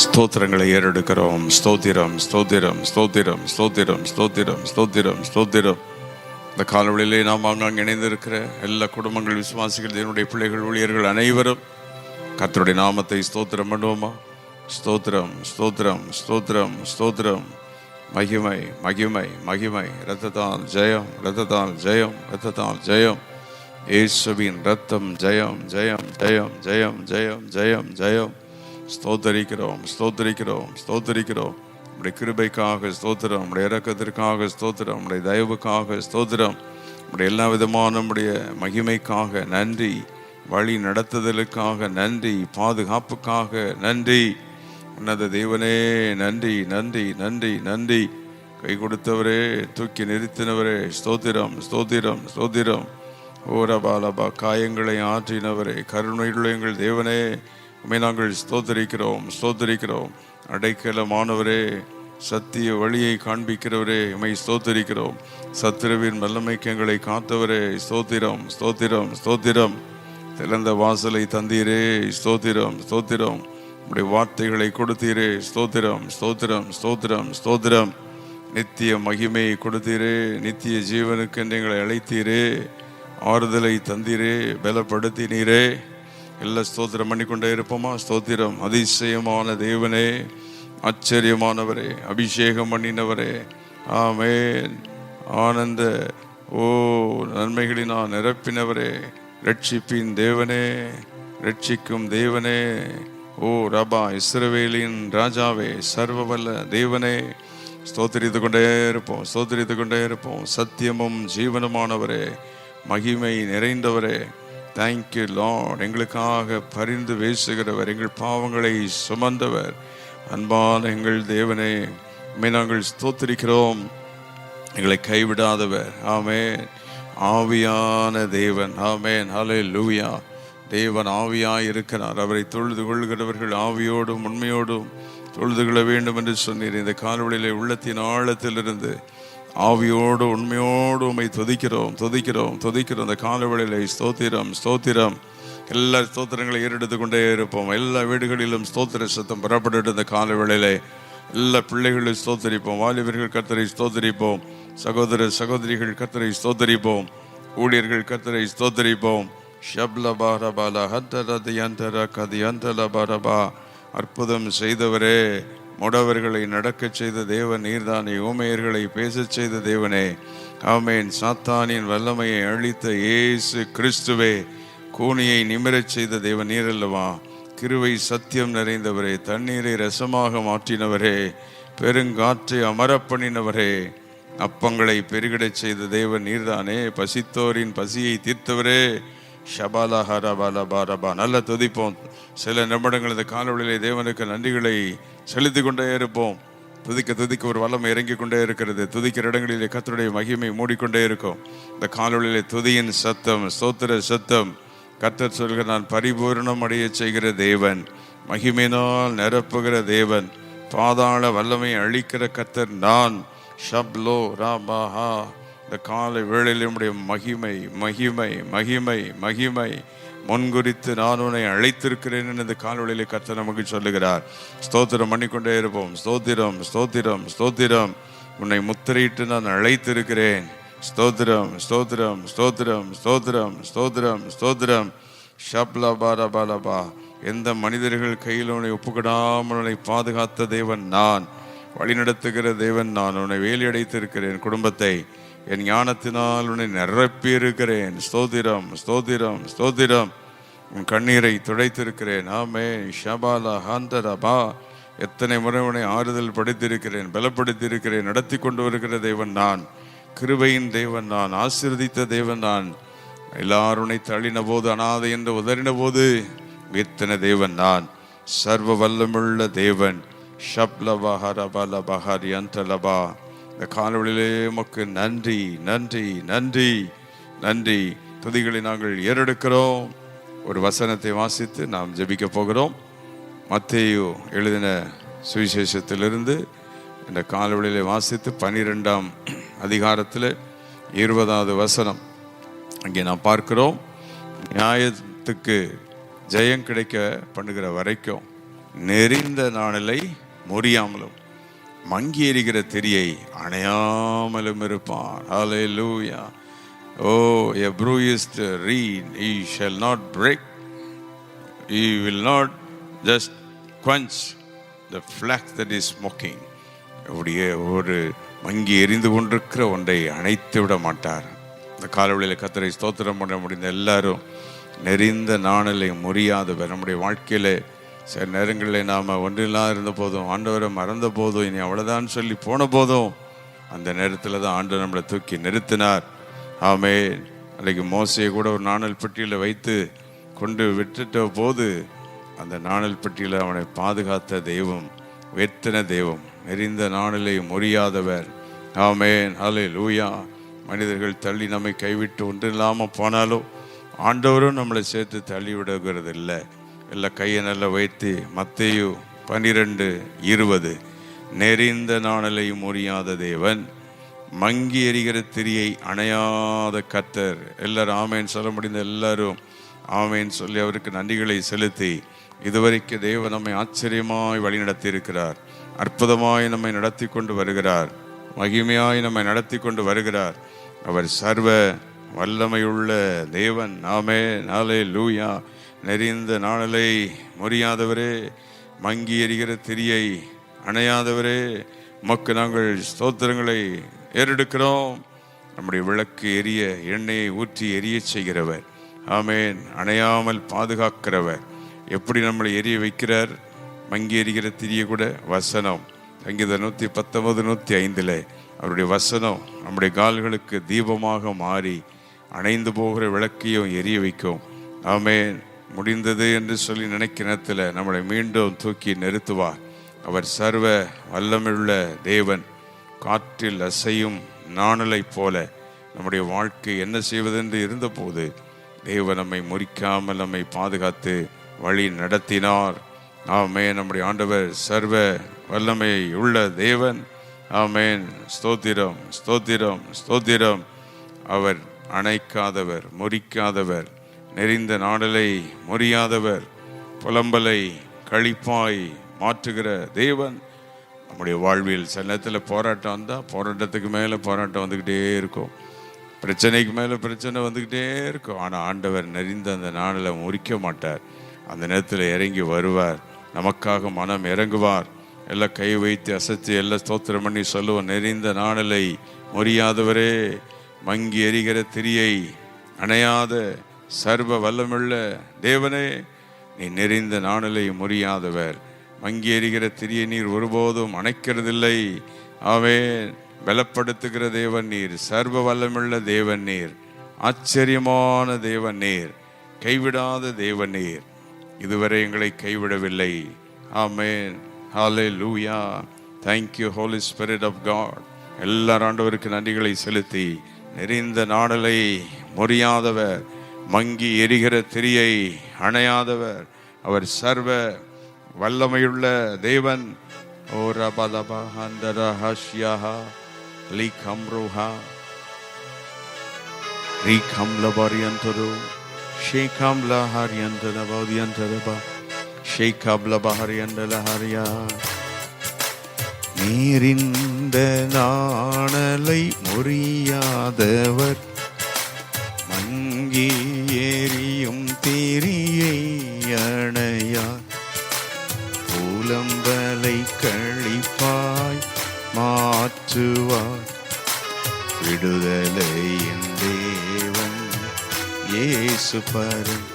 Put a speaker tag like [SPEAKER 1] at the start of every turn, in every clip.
[SPEAKER 1] ஸ்தோத்திரங்களை ஏறெடுக்கிறோம். ஸ்தோத்திரம், ஸ்தோத்திரம், ஸ்தோத்திரம், ஸ்தோத்திரம், ஸ்தோத்திரம், ஸ்தோத்திரம், ஸ்தோத்திரம். இந்த காலவெளியிலே நாம் அங்காங்க இணைந்திருக்கிற எல்லா குடும்பங்கள், விசுவாசிகள், என்னுடைய பிள்ளைகள், ஊழியர்கள் அனைவரும் கர்த்தருடைய நாமத்தை ஸ்தோத்திரம் பண்ணுவோமா? ஸ்தோத்திரம், ஸ்தோத்திரம், ஸ்தோத்திரம், ஸ்தோத்திரம். மகிமை, மகிமை, மகிமை. இரத்தத்தால் ஜெயம், இரத்தத்தால் ஜெயம், இரத்தத்தால் ஜெயம். இயேசுவின் இரத்தம் ஜெயம், ஜெயம், ஜெயம், ஜெயம், ஜெயம், ஜெயம், ஜெயம். ஸ்தோத்தரிக்கிறோம், ஸ்தோத்தரிக்கிறோம், ஸ்தோத்தரிக்கிறோம். நம்முடைய கிருபைக்காக ஸ்தோத்திரம், நம்முடைய இரக்கத்திற்காக ஸ்தோத்திரம், நம்முடைய தயவுக்காக ஸ்தோத்திரம், நம்முடைய எல்லா விதமான நம்முடைய மகிமைக்காக நன்றி, வழி நடத்துதலுக்காக நன்றி, பாதுகாப்புக்காக நன்றி. உன்னத தேவனே நன்றி, நன்றி, நன்றி, நன்றி. கை கொடுத்தவரே, தூக்கி நிறுத்தினவரே ஸ்தோத்திரம், ஸ்தோத்திரம், ஸ்தோத்திரம். ஓரபாலபா, காயங்களை ஆற்றினவரே, கருணையுள்ள எங்கள் தேவனே உம்மை நாங்கள் ஸ்தோத்தரிக்கிறோம், ஸ்தோத்தரிக்கிறோம். அடைக்கலமானவரே, சத்திய வழியை காண்பிக்கிறவரே உம்மை ஸ்தோத்தரிக்கிறோம். சத்துருவின் வல்லமைக்கு எங்களை காத்தவரே ஸ்தோத்திரம், ஸ்தோத்திரம், ஸ்தோத்திரம். திறந்த வாசலை தந்தீரே ஸ்தோத்திரம், ஸ்தோத்திரம். உம்முடைய வார்த்தைகளை கொடுத்தீரே ஸ்தோத்திரம், ஸ்தோத்திரம், ஸ்தோத்திரம், ஸ்தோத்திரம். நித்திய மகிமையை கொடுத்தீரே, நித்திய ஜீவனுக்கு எங்களை அழைத்தீரே, ஆறுதலை தந்தீரே, பலப்படுத்தினீரே. எல்லா ஸ்தோத்திரம் பண்ணிக்கொண்டே இருப்போமா? ஸ்தோத்திரம். அதிசயமான தேவனே, ஆச்சரியமானவரே, அபிஷேகம் பண்ணினவரே, ஆமென். ஆனந்த நன்மைகளினால் நிரப்பினவரே, ரட்சிப்பின் தேவனே, ரட்சிக்கும் தேவனே, ரபா, இஸ்ரவேலின் ராஜாவே, சர்வவல்ல தேவனே, ஸ்தோத்திரித்து கொண்டே இருப்போம், ஸ்தோத்திரித்து கொண்டே இருப்போம். சத்தியமும் ஜீவனுமானவரே, மகிமை நிறைந்தவரே, தேங்க்யூ லார்ட். எங்களுக்காக பரிந்து பேசுகிறவர், எங்கள் பாவங்களை சுமந்தவர், அன்பான எங்கள் தேவனே உம்மை நாங்கள் ஸ்தோத்திரிக்கிறோம். எங்களை கைவிடாதவர், ஆமென். ஆவியான தேவன், ஆமென், ஹல்லேலூயா. தேவன் ஆவியாய் இருக்கிறார். அவரை தொழுது கொள்கிறவர்கள் ஆவியோடும் உண்மையோடும் தொழுது கொள்ள வேண்டும் என்று சொன்னீர். இந்த காலவெளியிலே உள்ளத்தின் ஆழத்திலிருந்து ஆவியோடு உண்மையோடு உம்மை துதிக்கிறோம், துதிக்கிறோம், துதிக்கிறோம். இந்த காலவெளியிலே ஸ்தோத்திரம், ஸ்தோத்திரம். எல்லா ஸ்தோத்திரங்களை ஏறெடுத்து கொண்டே இருப்போம். எல்லா வீடுகளிலும் ஸ்தோத்திர சத்தம் புறப்பட்டு இந்த காலவெளியிலே எல்லா பிள்ளைகளும் ஸ்தோத்தரிப்போம். வாலிபர்கள் கர்த்தரை ஸ்தோத்தரிப்போம். சகோதர சகோதரிகள் கர்த்தரை ஸ்தோத்தரிப்போம். ஊழியர்கள் கர்த்தரை ஸ்தோத்தரிப்போம். அற்புதம் செய்தவரே, முடவர்களை நடக்கச் செய்த தேவன் நீர்தானே, ஊமையர்களை பேசச் செய்த தேவனே, ஆமென். சாத்தானின் வல்லமையை அழித்த இயேசு கிறிஸ்துவே, கூனியை நிமிரச் செய்த தேவன் நீரல்லவா? கிருபை சத்தியம் நிறைந்தவரே, தண்ணீரை ரசமாக மாற்றினவரே, பெருங்காற்றை அமரப்பண்ணினவரே, அப்பங்களை பெருகிடச் செய்த தேவன் நீர்தானே, பசித்தோரின் பசியை தீர்த்தவரே, ஷபாலா ஹரபாலா பாரபா. நல்ல துதிப்போம். சில நிமிடங்கள் இந்த காலவெளியிலே தேவனுக்கு நன்றிகளை செலுத்தி கொண்டே இருப்போம். துதிக்க துதிக்க ஒரு வல்லமை இறங்கி கொண்டே இருக்கிறது. துதிக்கிற இடங்களிலே கர்த்தருடைய மகிமை மூடிக்கொண்டே இருக்கும். இந்த காலவெளியிலே துதியின் சத்தம், ஸ்தோத்திர சத்தம். கர்த்தர் சொல்கிற, நான் பரிபூர்ணம் அடைய செய்கிற தேவன், மகிமையினால் நிரப்புகிற தேவன், பாதாள வல்லமை அழிக்கிற கர்த்தர் நான். ஷப்லோ ராபாஹா. இந்த காலை வேளையில் நம்முடைய மகிமை, மகிமை, மகிமை, மகிமை முன்குறித்து நான் உன்னை அழைத்திருக்கிறேன் என்று காலவெளியிலே கர்த்தர் நமக்கு சொல்லுகிறார். ஸ்தோத்திரம் பண்ணிக்கொண்டே இருப்போம். ஸ்தோத்திரம், ஸ்தோத்திரம், ஸ்தோத்திரம். உன்னை முத்திரையிட்டு நான் அழைத்திருக்கிறேன். ஸ்தோத்திரம், ஸ்தோத்திரம், ஸ்தோத்திரம், ஸ்தோத்திரம், ஸ்தோத்திரம், ஸ்தோத்திரம். ஷப்லா பாரா பாலபா. எந்த மனிதர்கள் கையில் உன்னை ஒப்புக்கிடாமல் உன்னை பாதுகாத்த தேவன் நான், வழிநடத்துகிற தேவன் நான். உன்னை வேலி அடைத்திருக்கிறேன். குடும்பத்தை என் ஞானத்தினால் உன்னை நிரப்பி இருக்கிறேன். ஸ்தோத்திரம், ஸ்தோத்திரம், ஸ்தோத்திரம். உன் கண்ணீரை துடைத்திருக்கிறேன். ஆமென். ஷபாலா ஹாந்தரபா. எத்தனை முறை உன்னை ஆறுதல் படுத்தியிருக்கிறேன், பலப்படுத்தியிருக்கிறேன். நடத்தி கொண்டு வருகிற தேவன் நான், கிருபையின் தேவன் நான், ஆசீர்வதித்த தேவன் நான். எல்லாரும் உன்னை தள்ளின போது, அனாதை என்று உதறின போது உயர்த்தின தேவன் நான், சர்வ வல்லமுள்ள தேவன். ஷப்லபா ஹரபல பஹரி அந்தலபா. இந்த காலவெளியிலே உமக்கு நன்றி, நன்றி, நன்றி, நன்றி. துதிகளை நாங்கள் ஏறெடுக்கிறோம். ஒரு வசனத்தை வாசித்து நாம் ஜெபிக்க போகிறோம். மத்தேயு எழுதின சுவிசேஷத்திலிருந்து இந்த காலவெளியிலே வாசித்து 12ஆம் அதிகாரத்தில் 20வது வசனம் அங்கே நாம் பார்க்கிறோம். நியாயத்துக்கு ஜெயம் கிடைக்க பண்ணுகிற வரைக்கும் நெறிந்த நாணலை முறியாமலும் மங்கி எறிகிற திரியை அணையாமலும் இருப்பான். ஹல்லேலூயா. Oh, a bruised reed he shall not break. He will not just quench the flax that is smoking. அப்படியே ஒரு மங்கி எரிந்து கொண்டிருக்கிற ஒன்றை அணைத்து விட மாட்டார். இந்த காலவெளியில் கர்த்தரை ஸ்தோத்திரம் பண்ண முடிந்த எல்லாரும் நெறிந்த நாணலை முறியாதவர். நம்முடைய வாழ்க்கையில் சில நேரங்களில் நாம் ஒன்றில்லாத இருந்த போதும், ஆண்டவரை மறந்த போதும், இனி அவ்வளோதான் சொல்லி போன போதும், அந்த நேரத்தில் தான் ஆண்டவர் நம்மளை தூக்கி நிறுத்தினார். ஆமென். அன்றைக்கு மோசையை கூட ஒரு நாணல் பெட்டியில் வைத்து கொண்டு விட்டுட்ட போது அந்த நாணல் பெட்டியில் அவனை பாதுகாத்த தெய்வம், உயர்த்தின தெய்வம், நெறிந்த நாணலை முறியாதவர். ஆமென். ஹல்லேலூயா. மனிதர்கள் தள்ளி நம்மை கைவிட்டு ஒன்றில்லாமல் போனாலும் ஆண்டவரும் நம்மளை சேர்த்து தள்ளி விடுகிறது இல்லை. எல்லாம் கையை நல்லா வைத்து மத்தேயு 12:20 நெறிந்த நாணலை முறியாத தேவன், மங்கி எறிகிற திரியை அணையாத கர்த்தர். எல்லாரும் ஆமேன் சொல்ல முடிந்த எல்லாரும் ஆமேன் சொல்லி அவருக்கு நன்றிகளை செலுத்தி, இதுவரைக்கும் தேவன் நம்மை ஆச்சரியமாய் வழி நடத்தி இருக்கிறார். அற்புதமாய் நம்மை நடத்தி கொண்டு வருகிறார். மகிமையாய் நம்மை நடத்தி கொண்டு வருகிறார். அவர் சர்வ வல்லமையுள்ள தேவன். ஆமென். ஹல்லேலூயா. நெறிந்த நாணலை முறியாதவரே, மங்கி எறிகிற திரியை அணையாதவரே, உமக்கு நாங்கள் ஸ்தோத்திரங்களை ஏறெடுக்கிறோம். நம்முடைய விளக்கு எரிய எண்ணெயை ஊற்றி எரிய செய்கிறவர். ஆமென். அணையாமல் பாதுகாக்கிறவர். எப்படி நம்மளை எரிய வைக்கிறார்? மங்கி எறிகிற திரிய கூட வசனம். சங்கீதம் 119, 105 அவருடைய வசனம் நம்முடைய கால்களுக்கு தீபமாக மாறி அணைந்து போகிற விளக்கையும் எரிய வைக்கும். ஆமென். முடிந்தது என்று சொல்லி நினைக்கிற நேரத்தில் நம்மளை மீண்டும் தூக்கி நிறுத்துவார். அவர் சர்வ வல்லமையுள்ள தேவன். காற்றில் அசையும் நாணலை போல நம்முடைய வாழ்க்கை என்ன செய்வதென்று இருந்தபோது தேவன் நம்மை முறிக்காமல் நம்மை பாதுகாத்து வழி நடத்தினார். ஆமென். நம்முடைய ஆண்டவர் சர்வ வல்லமை உள்ள தேவன். ஆமென். ஸ்தோத்திரம், ஸ்தோத்திரம், ஸ்தோத்திரம். அவர் அணைக்காதவர், முறிக்காதவர், நெறிந்த நாணலை முறியாதவர், புலம்பலை களிப்பாய் மாற்றுகிற தேவன். நம்முடைய வாழ்வில் சில நேரத்தில் போராட்டம் வந்தால் போராட்டத்துக்கு மேலே போராட்டம் வந்துக்கிட்டே இருக்கும், பிரச்சனைக்கு மேலே பிரச்சனை வந்துக்கிட்டே இருக்கும். ஆனால் ஆண்டவர் நெறிந்த அந்த நாணலை முறிக்க மாட்டார். அந்த நேரத்தில் இறங்கி வருவார், நமக்காக மனம் இறங்குவார். எல்லாம் கை வைத்து அசைத்து எல்லாம் ஸ்தோத்திரம் பண்ணி சொல்லுவோம், நெறிந்த நாணலை முறியாதவரே, மங்கி எறிகிற திரியை அணையாத சர்வ வல்லமுள்ள தேவனே, நீ நெறிந்த நாணலை முறியாதவர். மங்கி எறிகிற திரியை நீர் ஒருபோதும் அணைக்கிறதில்லை. ஆமென். பலப்படுத்துகிற தேவன் நீர், சர்வ வல்லமுள்ள தேவன் நீர், ஆச்சரியமான தேவன் நீர், கைவிடாத தேவன் நீர், இதுவரை எங்களை கைவிடவில்லை. ஆமென். ஹல்லேலூயா. Thank you Holy Spirit of God. எல்லாரும் ஆண்டவருக்கு நன்றிகளை செலுத்தி, நெறிந்த நாணலை முறியாதவர், மங்கி எரிகிற திரியை அணையாதவர், அவர் சர்வ வல்லமையுள்ள தேவன். ஓ ரபலபா ஹந்தரஹஷ்யஹா லிகம்ருஹா ரிகம்லபரியந்தரு ஷேகம்லஹரியந்தலபரியந்தலபா ஷேகம்லபஹரியந்தலஹரியா. நீரிந்த நாணலை முறியாதவர், மங்கி எரியும் திரியை அணையார், புலம்பலை களிப்பாய் மாற்றுவார், விடுதலையின் தேவன் இயேசு பரன்.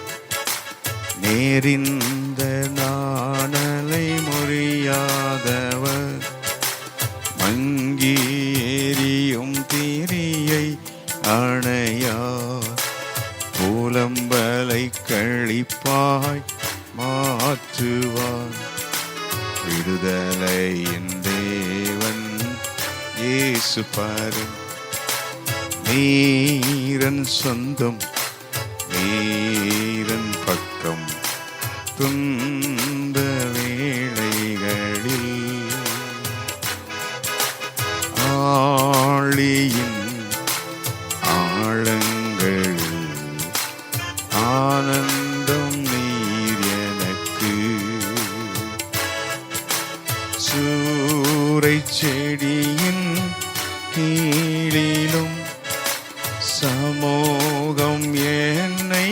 [SPEAKER 1] நேரிந்த நாணலை முறியாதவர், மங்கி எரியும் திரியை அணையார், புலம்பலை களிப்பாய் மாற்றுவார், விடுதலையின் தேவன் இயேசு பரன். நீரன் சொந்தம், நீரன் பக்கம், துன்ப வேளைகளில் ஆழியின் ஆழங்களில் ஆனந்தம் நீர் செடியின் கீழிலும் சமூகம் என்னை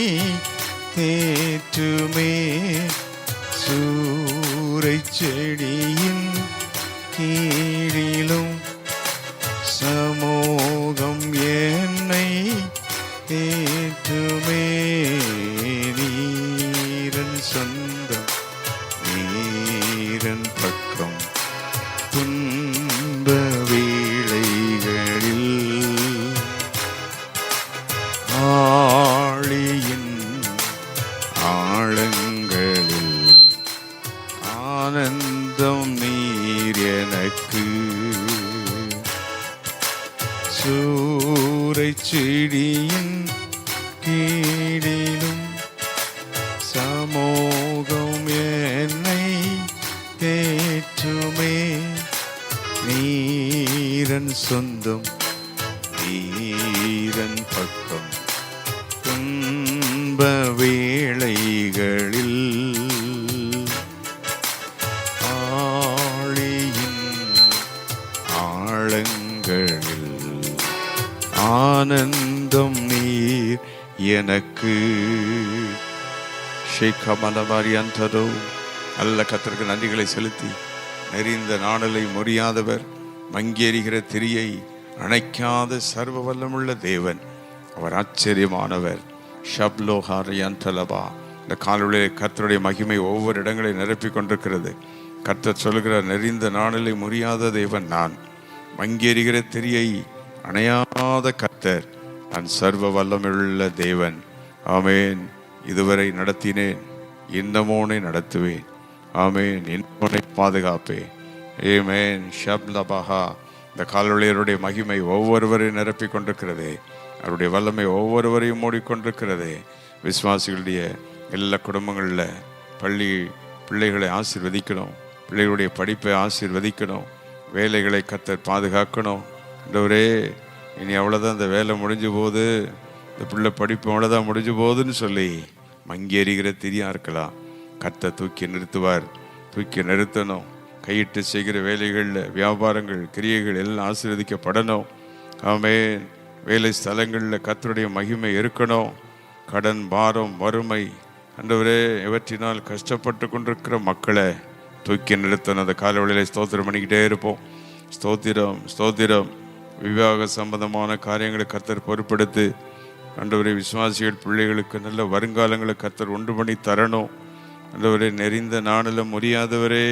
[SPEAKER 1] தேற்றுமே. சூரை செடியின் கீழிலும் சமூகம் என்னை தேற்றுமே. நீரன் சொந்தம் நீரன் பக்கம் துன்ப வேளைகளில் ஆழியின் ஆழங்களில் ஆனந்தம் நீர் எனக்கு. சூரை செடியின் கீழிலும் சமூகம் என்னை தேற்றுமே. நீரன் சொந்தம் நீரன் பக்கம் துன்ப வேளைகளில் ஆழியின் ஆழங்களில் ஆனந்தம் நீர் எனக்கு. ஷேகமலமாரியந்ததோ நல்ல கர்த்தருக்கு நன்றிகளை செலுத்தி நெறிந்த நாணலை முறியாதவர், மங்கேறுகிற திரியை அணைக்காத சர்வ வல்லமுள்ள தேவன், அவர் ஆச்சரியமானவர். ஷப்லோஹாரியந்தலபா. இந்த காலையிலே கர்த்தருடைய மகிமை ஒவ்வொரு இடங்களை நிரப்பிக் கொண்டிருக்கிறது. கர்த்தர் சொல்கிறார், நெறிந்த நாணலை முறியாத தேவன் நான், மங்கேறுகிற திரியை அணையாத கர்த்தர், நான் சர்வ வல்லமுள்ள தேவன். ஆமேன். இதுவரை நடத்தினேன், இன்னமோனை நடத்துவேன். ஆமேன். இன்னமோனை பாதுகாப்பேன். ஏமேன். ஷப்லபஹா. இந்த காலொளியருடைய மகிமை ஒவ்வொருவரையும் நிரப்பிக் கொண்டிருக்கிறதே, அவருடைய வல்லமை ஒவ்வொருவரையும் மூடிக்கொண்டிருக்கிறதே. விசுவாசிகளுடைய எல்லா குடும்பங்களில் பள்ளி பிள்ளைகளை ஆசீர்வதிக்கணும், பிள்ளைகளுடைய படிப்பை ஆசீர்வதிக்கணும், வேலைகளை கர்த்தர் பாதுகாக்கணும். ஆண்டவரே, இனி அவ்வளோதான், இந்த வேலை முடிஞ்சு போகுது, இந்த பிள்ளை படிப்பு அவ்வளோதான் முடிஞ்சு போகுதுன்னு சொல்லி மங்கேறுகிற திரியா இருக்கலாம். கர்த்தர் தூக்கி நிறுத்துவார். தூக்கி நிறுத்தணும். கையிட்டு செய்கிற வேலைகளில் வியாபாரங்கள் கிரியைகள் எல்லாம் ஆசீர்வதிக்கப்படணும். ஆமென். வேலை ஸ்தலங்களில் கர்த்தருடைய மகிமை இருக்கணும். கடன் பாரம் வறுமை ஆண்டவரே இவற்றினால் கஷ்டப்பட்டு கொண்டிருக்கிற மக்களை தூக்கி நிறுத்தணும். அந்த காலவெளியில் ஸ்தோத்திரம் பண்ணிக்கிட்டே இருப்போம். ஸ்தோத்திரம் ஸ்தோத்திரம். விவாக சம்பந்தமான காரியங்களை கர்த்தர் பொறுப்படுத்து. ஆண்டவரே, விசுவாசிகள் பிள்ளைகளுக்கு நல்ல வருங்காலங்களை கர்த்தர் உண்டு பண்ணி தரணும். ஆண்டவரே, நெறிந்த நாணலம் முறியாதவரே,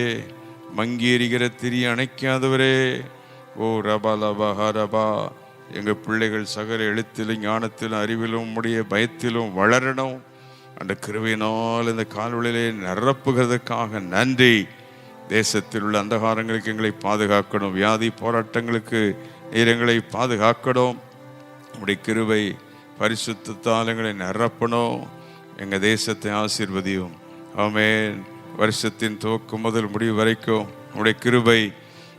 [SPEAKER 1] மங்கி எறிகிற திரி அணைக்காதவரே, ஓ ரபா லபா ஹரபா, எங்கள் பிள்ளைகள் சகல எழுத்திலும் ஞானத்திலும் அறிவிலும் உம்முடைய பயத்திலும் வளரணும். அந்த கிருபையினால் இந்த கால்வெளியிலே நிரப்புகிறதுக்காக நன்றி. தேசத்தில் உள்ள அந்தகாரங்களுக்கு எங்களை பாதுகாக்கணும். வியாதி போராட்டங்களுக்கு நீர் எங்களை பாதுகாக்கணும். உம்முடைய கிருபை பரிசுத்தத்தால் எங்களை நிரப்பணும். எங்கள் தேசத்தை ஆசீர்வதியும். ஆமென். வருஷத்தின் துவக்கம் முதல் முடிவு வரைக்கும் உம்முடைய கிருபை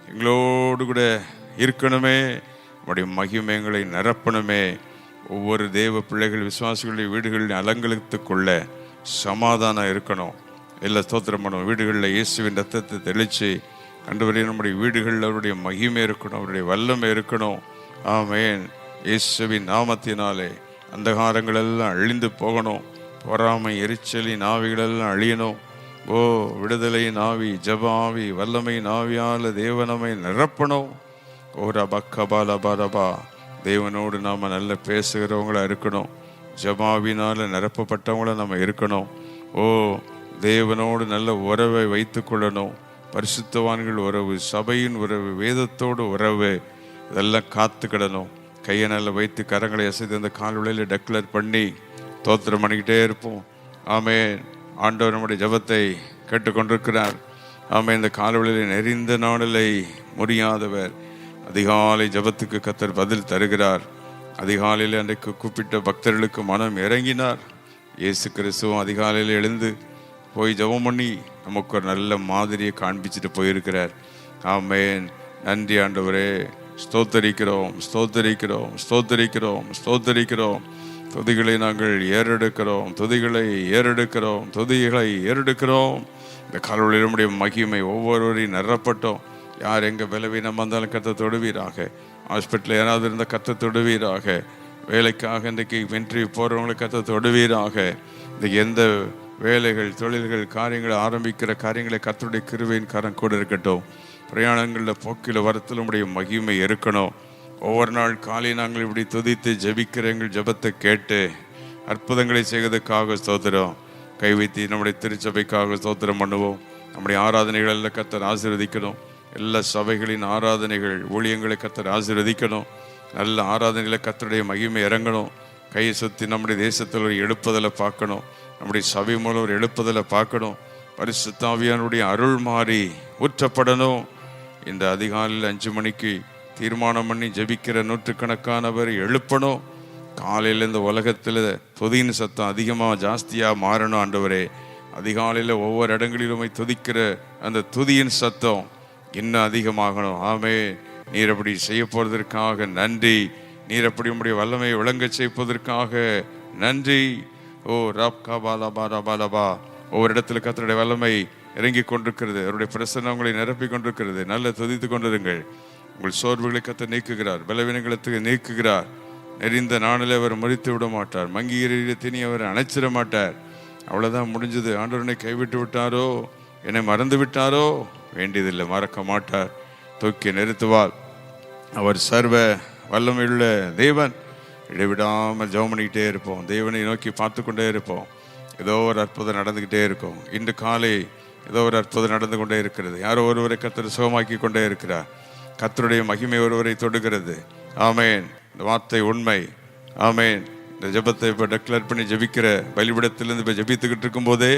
[SPEAKER 1] எங்களோடு கூட இருக்கணுமே. உம்முடைய மகிமை எங்களை நிரப்பணுமே. ஒவ்வொரு தேவ பிள்ளைகள் விசுவாசிகளுடைய வீடுகளில் அலங்கரித்துக்கொள்ள சமாதானம் இருக்கணும். எல்லா ஸ்தோத்திரம் பண்ணும். வீடுகளில் இயேசுவின் ரத்தத்தை தெளித்து ஆண்டவரே, நம்முடைய வீடுகளில் அவருடைய மகிமை இருக்கணும், அவருடைய வல்லமை இருக்கணும். ஆமென். இயேசுவின் நாமத்தினாலே அந்தகாரங்கள் எல்லாம் அழிந்து போகணும். பொறாமை எரிச்சலின் ஆவிகளெல்லாம் அழியணும். ஓ விடுதலையின் ஆவி, ஜப ஆவி, வல்லமையின் ஆவியால் தேவனமை நிரப்பணும். ஓ ரபா, தேவனோடு நாம் நல்ல பேசுகிறவங்களா இருக்கணும். ஜபாவினால் நிரப்பப்பட்டவங்கள நம்ம இருக்கணும். ஓ தேவனோடு நல்ல உறவை வைத்து கொள்ளணும். பரிசுத்தவான்கள் உறவு, சபையின் உறவு, வேதத்தோடு உறவு, இதெல்லாம் காத்துக்கிடணும். கையை நல்லா வைத்து கரங்களை அசைத்து அந்த கால்வெளியில் டெக்ளேர் பண்ணி தோத்திரம் பண்ணிக்கிட்டே இருப்போம். ஆமென். ஆண்டவர் நம்முடைய ஜபத்தை கேட்டுக்கொண்டிருக்கிறார். ஆமென். இந்த கால்வெளியில் நெறிந்த நாடலை முடியாதவர். அதிகாலை ஜபத்துக்கு கர்த்தர் பதில் தருகிறார். அதிகாலையில் அன்றைக்கு கூப்பிட்ட பக்தர்களுக்கு மனம் இறங்கினார். இயேசு கிறிஸ்துவும் அதிகாலையில் எழுந்து போய் ஜபம் பண்ணி நமக்கு ஒரு நல்ல மாதிரியை காண்பிச்சுட்டு போயிருக்கிறார். ஆமென். நன்றி ஆண்டவரே. ஸ்தோத்தரிக்கிறோம் ஸ்தோத்தரிக்கிறோம் ஸ்தோத்தரிக்கிறோம் ஸ்தோத்தரிக்கிறோம். துதிகளை நாங்கள் ஏறெடுக்கிறோம், துதிகளை ஏறெடுக்கிறோம், துதிகளை ஏறெடுக்கிறோம். இந்த காலவெளியினுடைய மகிமை ஒவ்வொருவரையும் நிரப்பட்டோம். யார் எங்கே பலவீனம் வந்தாலும் கர்த்தர் தொடுவீராக. ஹாஸ்பிட்டலில் யாராவது இருந்த கர்த்தர் தொடுவீராக. வேலைக்காக இன்றைக்கு இன்டர்வியூ போகிறவங்களை கர்த்தர் தொடுவீராக. இன்றைக்கு எந்த வேலைகள், தொழில்கள், காரியங்களை ஆரம்பிக்கிற காரியங்களை கர்த்தருடைய கிருபையின் கரம் கூட இருக்கட்டும். பிரயாணங்களில் போக்கில் வரத்தில் உடைய மகிமை இருக்கணும். ஒவ்வொரு நாள் காலை நாங்கள் இப்படி துதித்து ஜெபிக்கிற எங்கள் ஜெபத்தை கேட்டு அற்புதங்களை செய்வதற்காக ஸ்தோத்திரம். கைவைத்தி நம்முடைய திருச்சபைக்காக ஸ்தோத்திரம் பண்ணுவோம். நம்முடைய ஆராதனைகளில் கர்த்தர் ஆசீர்வதிக்கணும். எல்லா சபைகளின் ஆராதனைகள், ஊழியங்களை கர்த்தர் ஆசீர்வதிக்கணும். நல்ல ஆராதனையில் கர்த்தருடைய மகிமை இறங்கணும். கையை சுற்றி நம்முடைய தேசத்தில் ஒரு எழுப்புதலை பார்க்கணும். நம்முடைய சபை மூலம் ஒரு எழுப்புதலை பார்க்கணும். பரிசுத்த ஆவியானுடைய அருள் மாறி ஊற்றப்படணும். இந்த அதிகாலையில் 5 மணிக்கு தீர்மானம் பண்ணி ஜெபிக்கிற நூற்றுக்கணக்கானவர் எழுப்பணும். காலையில் இந்த உலகத்தில் துதியின் சத்தம் அதிகமாக ஜாஸ்தியாக மாறணும். ஆண்டவரே, அதிகாலையில் ஒவ்வொரு இடங்களிலுமே துதிக்கிற அந்த துதியின் சத்தம் இன்னும் அதிகமாகணும். ஆமே, நீர் அப்படி செய்ய போவதற்காக நன்றி. நீர் அப்படி உம்முடைய வல்லமையை விளங்க செய்வதற்காக நன்றி. ஓ ராப்கா பாலா பாலா பாலபா. ஒவ்வொரு இடத்துல கர்த்தருடைய வல்லமை இறங்கி கொண்டிருக்கிறது. அவருடைய பிரசன்னங்களை நிரப்பி கொண்டிருக்கிறது. நல்ல துதித்து கொண்டிருங்கள். உங்கள் சோர்வுகளை கர்த்தர் நீக்குகிறார். பலவீனங்களுக்கு நீக்குகிறார். நெறிந்த நாளில் அவர் முறித்து விட மாட்டார். மங்கிய திணி அவர் அணைச்சிட மாட்டார். அவ்வளோதான், முடிஞ்சது. ஆண்டவனை கைவிட்டு விட்டாரோ, என்னை மறந்து விட்டாரோ, வேண்டியதில்லை, மறக்க மாட்டார். தூக்கி நிறுத்துவார். அவர் சர்வ வல்லமையுள்ள தேவன். இடைவிடாமல் ஜெபம் பண்ணிக்கிட்டே இருப்போம். தேவனை நோக்கி பார்த்து கொண்டே இருப்போம். ஏதோ ஒரு அற்புதம் நடந்துக்கிட்டே இருக்கும். இன்று காலை ஏதோ ஒரு அற்புதம் நடந்து கொண்டே இருக்கிறது. யாரோ ஒருவரை கர்த்தர் சுகமாக்கி கொண்டே இருக்கிறார். கர்த்தருடைய மகிமை ஒருவரை தொடுகிறது. ஆமேன். இந்த வார்த்தை உண்மை. ஆமேன். இந்த ஜெபத்தை இப்போ டெக்ளேர் பண்ணி ஜெபிக்கிற பலிபிடத்திலிருந்து இப்போ ஜெபித்துக்கிட்டு இருக்கும்போதே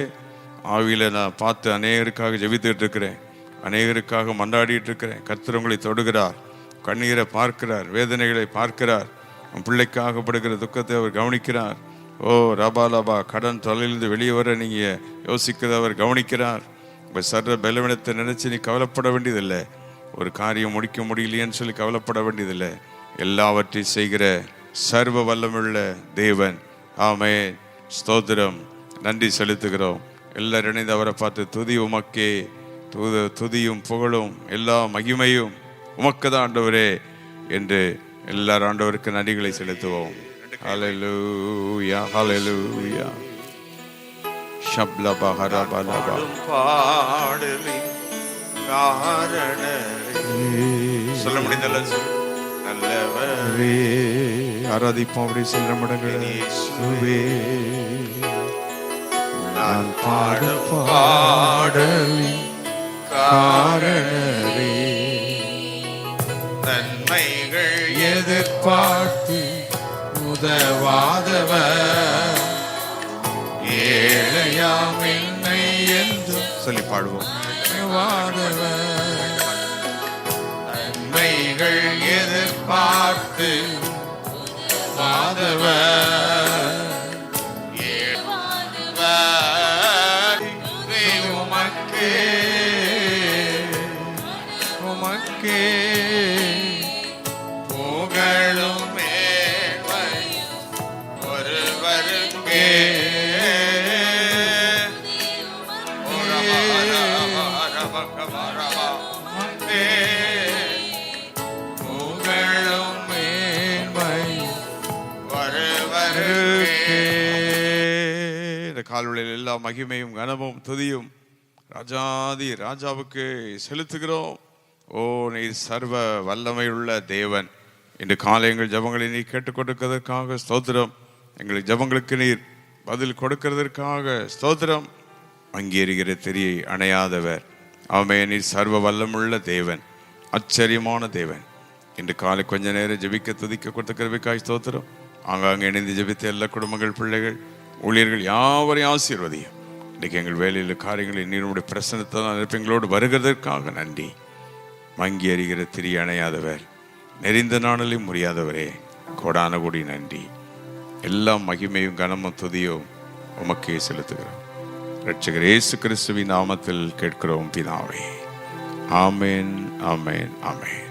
[SPEAKER 1] ஆவியில் நான் பார்த்து அநேகருக்காக ஜெபித்துக்கிட்டு இருக்கிறேன். அநேகருக்காக மன்றாடிட்டு இருக்கிறேன். கர்த்தர் உங்களை தொடுகிறார். கண்ணீரை பார்க்கிறார். வேதனைகளை பார்க்கிறார். உன் பிள்ளைக்காக படுகிற துக்கத்தை அவர் கவனிக்கிறார். ஓ ரபாலபா, கடன் தொலைலிருந்து வெளியே வர நீங்கள் யோசிக்கிறத அவர் கவனிக்கிறார். இப்போ சர்ற பலவீனத்தை நினைச்சு நீ கவலைப்பட வேண்டியதில்லை. ஒரு காரியம் முடிக்க முடியலையேன்னு சொல்லி கவலைப்பட வேண்டியதில்லை. எல்லாவற்றையும் செய்கிற சர்வ வல்லமுள்ள தேவன். ஆமென். ஸ்தோத்திரம். நன்றி செலுத்துகிறோம். எல்லாரும் இணைந்து அவரை பார்த்து துதி உமக்கே, துதியும் புகழும் எல்லா மகிமையும் உமக்கு தான் ஆண்டவரே என்று எல்லாரும் ஆண்டவருக்கு நன்றிகளை செலுத்துவோம். ஹல்லேலூயா, ஹல்லேலூயா. ஷப்லபா ஹரபலபா. சொல்ல முடிந்தல்ல, நல்லவரே. ஆராதிப்போம். அப்படி சொல்ல முடியுங்களே. நான் பாடும் பாடலின் காரணரே, நன்மைகள் எதிர்பார்த்து உதவாதவர், ஏழையாம் என்னை என்று சொல்லி பாடுவோம். நன்மைகள் எதிர்பார்த்து வாதவர், உமக்கே புகழும் மேன்மை ஒருவருக்கே. புகழும் மேன்மை ஒருவருக்கே. இந்த கால்வழியில் எல்லா மகிமையும் கனமும் துதியும் ராஜாதி ராஜாவுக்கு செலுத்துகிறோம். ஓ, நீர் சர்வ வல்லமையுள்ள தேவன். இன்று காலை எங்கள் ஜபங்களை நீர் கேட்டுக்கொடுக்கிறதற்காக ஸ்தோத்திரம். எங்களுக்கு ஜபங்களுக்கு நீர் பதில் கொடுக்கிறதற்காக ஸ்தோத்திரம். அங்கீகரிக்கிற திரியை அணையாதவர். ஆமென். நீர் சர்வ வல்லமுள்ள தேவன், ஆச்சரியமான தேவன். இன்று காலை கொஞ்ச நேரம் ஜபிக்க துதிக்க கொடுத்துக்கிறதுக்காக ஸ்தோத்திரம். ஆங்காங்கே இணைந்து ஜபித்த எல்லா குடும்பங்கள், பிள்ளைகள், ஊழியர்கள் யாவரையும் ஆசீர்வதியும். இன்றைக்கு எங்கள் வேலையில் காரியங்களில் நீருடைய பிரசனத்தை தான் எங்களோடு வருகிறதற்காக நன்றி. மங்கி அறிகிற திரி அணையாதவர், நெறிந்த நாளிலும் முடியாதவரே, கோடான கோடி நன்றி. எல்லா மகிமையும் கனமும் துதியும் உமக்கே செலுத்துகிறோம். இரட்சகர் இயேசு கிறிஸ்துவின் நாமத்தில் கேட்கிறோம் பிதாவே. ஆமென், ஆமென், ஆமென்.